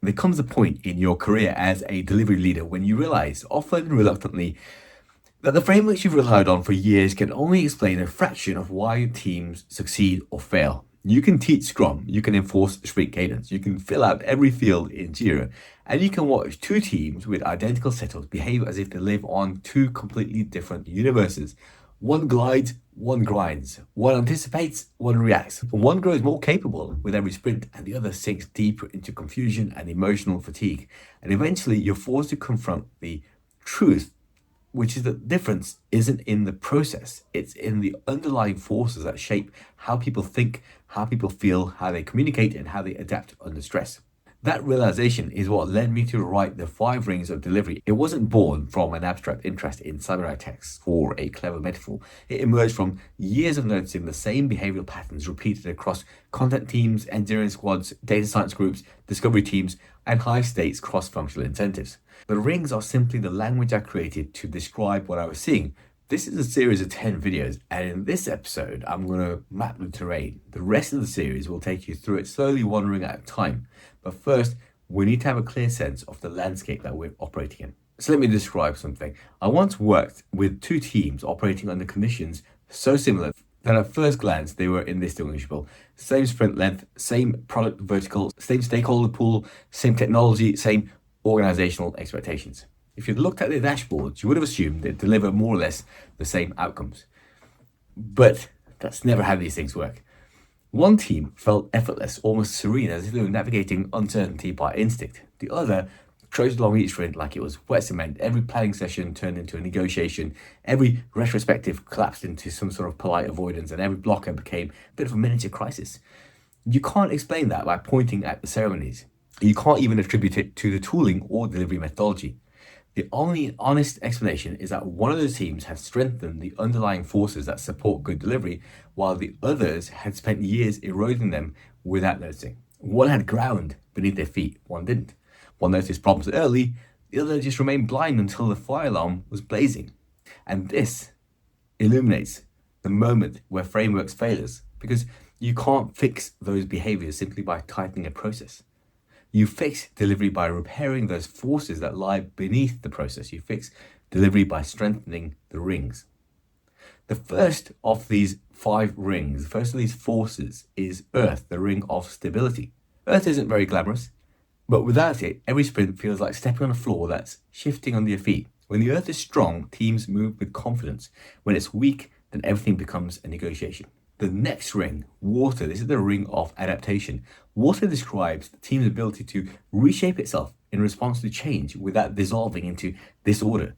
There comes a point in your career as a delivery leader when you realize, often reluctantly, that the frameworks you've relied on for years can only explain a fraction of why teams succeed or fail. You can teach Scrum, you can enforce sprint cadence, you can fill out every field in Jira, and you can watch two teams with identical setups behave as if they live on two completely different universes. One glides, one grinds. One anticipates, one reacts. One grows more capable with every sprint, and the other sinks deeper into confusion and emotional fatigue. And eventually, you're forced to confront the truth, which is that the difference isn't in the process, it's in the underlying forces that shape how people think, how people feel, how they communicate, and how they adapt under stress. That realization is what led me to write the 5 rings of delivery. It wasn't born from an abstract interest in samurai texts or a clever metaphor. It emerged from years of noticing the same behavioral patterns repeated across content teams, engineering squads, data science groups, discovery teams, and high-stakes cross-functional incentives. The rings are simply the language I created to describe what I was seeing. This is a series of 10 videos, and in this episode, I'm going to map the terrain. The rest of the series will take you through it slowly, one ring at a time. But first, we need to have a clear sense of the landscape that we're operating in. So let me describe something. I once worked with 2 teams operating under conditions so similar that at first glance they were indistinguishable. Same sprint length, same product vertical, same stakeholder pool, same technology, same organizational expectations. If you'd looked at their dashboards, you would have assumed they'd deliver more or less the same outcomes. But that's never how these things work. One team felt effortless, almost serene, as if they were navigating uncertainty by instinct. The other trudged along each sprint like it was wet cement. Every planning session turned into a negotiation. Every retrospective collapsed into some sort of polite avoidance, and every blocker became a bit of a miniature crisis. You can't explain that by pointing at the ceremonies. You can't even attribute it to the tooling or delivery methodology. The only honest explanation is that one of those teams had strengthened the underlying forces that support good delivery, while the others had spent years eroding them without noticing. One had ground beneath their feet, one didn't. One noticed problems early, the other just remained blind until the fire alarm was blazing. And this illuminates the moment where frameworks fail us, because you can't fix those behaviors simply by tightening a process. You fix delivery by repairing those forces that lie beneath the process. You fix delivery by strengthening the rings. The first of these 5 rings, the first of these forces, is Earth, the ring of stability. Earth isn't very glamorous, but without it, every sprint feels like stepping on a floor that's shifting under your feet. When the Earth is strong, teams move with confidence. When it's weak, then everything becomes a negotiation. The next ring, water, this is the ring of adaptation. Water describes the team's ability to reshape itself in response to change without dissolving into disorder.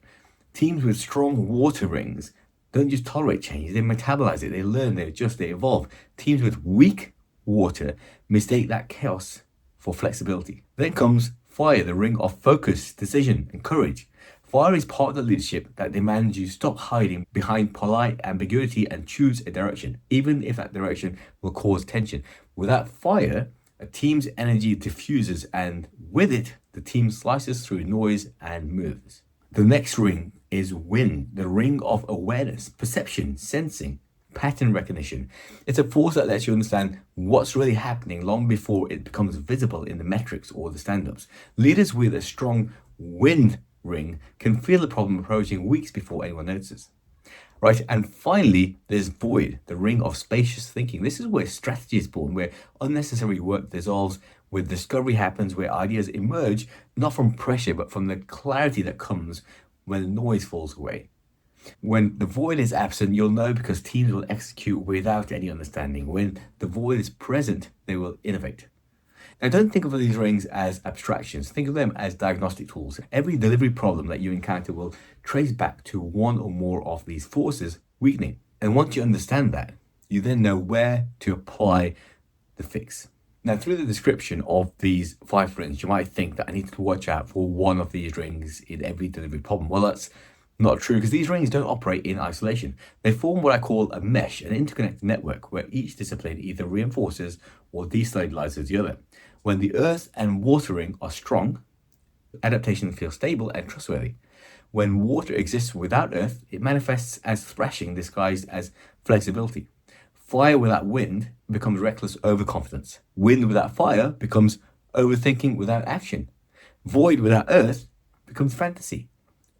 Teams with strong water rings don't just tolerate change, they metabolize it, they learn, they adjust, they evolve. Teams with weak water mistake that chaos for flexibility. Then comes fire, the ring of focus, decision, and courage. Fire is part of the leadership that demands you stop hiding behind polite ambiguity and choose a direction, even if that direction will cause tension. Without fire, a team's energy diffuses, and with it, the team slices through noise and moves. The next ring is wind, the ring of awareness, perception, sensing, pattern recognition. It's a force that lets you understand what's really happening long before it becomes visible in the metrics or the stand-ups. Leaders with a strong wind ring can feel the problem approaching weeks before anyone notices. Right, and finally, there's void, the ring of spacious thinking. This is where strategy is born, where unnecessary work dissolves, where discovery happens, where ideas emerge, not from pressure, but from the clarity that comes when the noise falls away. When the void is absent, you'll know because teams will execute without any understanding. When the void is present, they will innovate. Now, don't think of these rings as abstractions. Think of them as diagnostic tools. Every delivery problem that you encounter will trace back to one or more of these forces weakening. And once you understand that, you then know where to apply the fix. Now, through the description of these 5 rings, you might think that I need to watch out for one of these rings in every delivery problem. Well, that's not true, because these rings don't operate in isolation. They form what I call a mesh, an interconnected network, where each discipline either reinforces or destabilizes the other. When the earth and water ring are strong, adaptation feels stable and trustworthy. When water exists without earth, it manifests as thrashing disguised as flexibility. Fire without wind becomes reckless overconfidence. Wind without fire becomes overthinking without action. Void without earth becomes fantasy.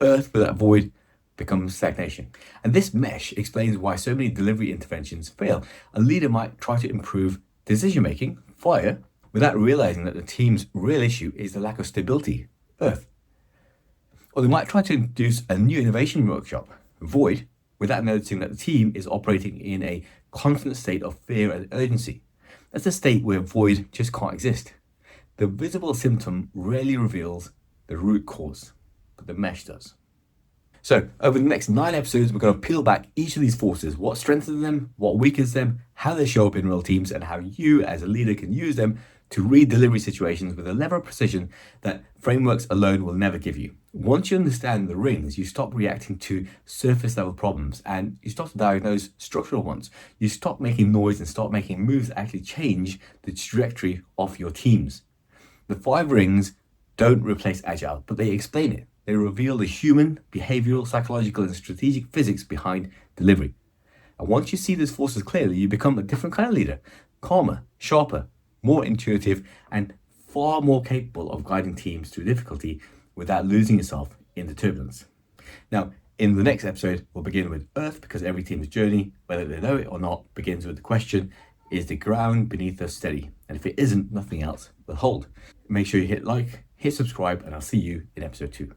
Earth without void becomes stagnation. And this mesh explains why so many delivery interventions fail. A leader might try to improve decision making, fire, without realizing that the team's real issue is the lack of stability, earth. Or they might try to introduce a new innovation workshop, void, without noticing that the team is operating in a constant state of fear and urgency. That's a state where void just can't exist. The visible symptom rarely reveals the root cause, but the mesh does. So, over the next 9 episodes, we're going to peel back each of these forces, what strengthens them, what weakens them, how they show up in real teams, and how you, as a leader, can use them to read delivery situations with a level of precision that frameworks alone will never give you. Once you understand the rings, you stop reacting to surface level problems and you start to diagnose structural ones. You stop making noise and start making moves that actually change the trajectory of your teams. The 5 rings don't replace Agile, but they explain it. They reveal the human, behavioral, psychological, and strategic physics behind delivery. And once you see these forces clearly, you become a different kind of leader, calmer, sharper, more intuitive, and far more capable of guiding teams through difficulty without losing yourself in the turbulence. Now, in the next episode, we'll begin with Earth, because every team's journey, whether they know it or not, begins with the question, is the ground beneath us steady? And if it isn't, nothing else will hold. Make sure you hit like, hit subscribe, and I'll see you in episode 2.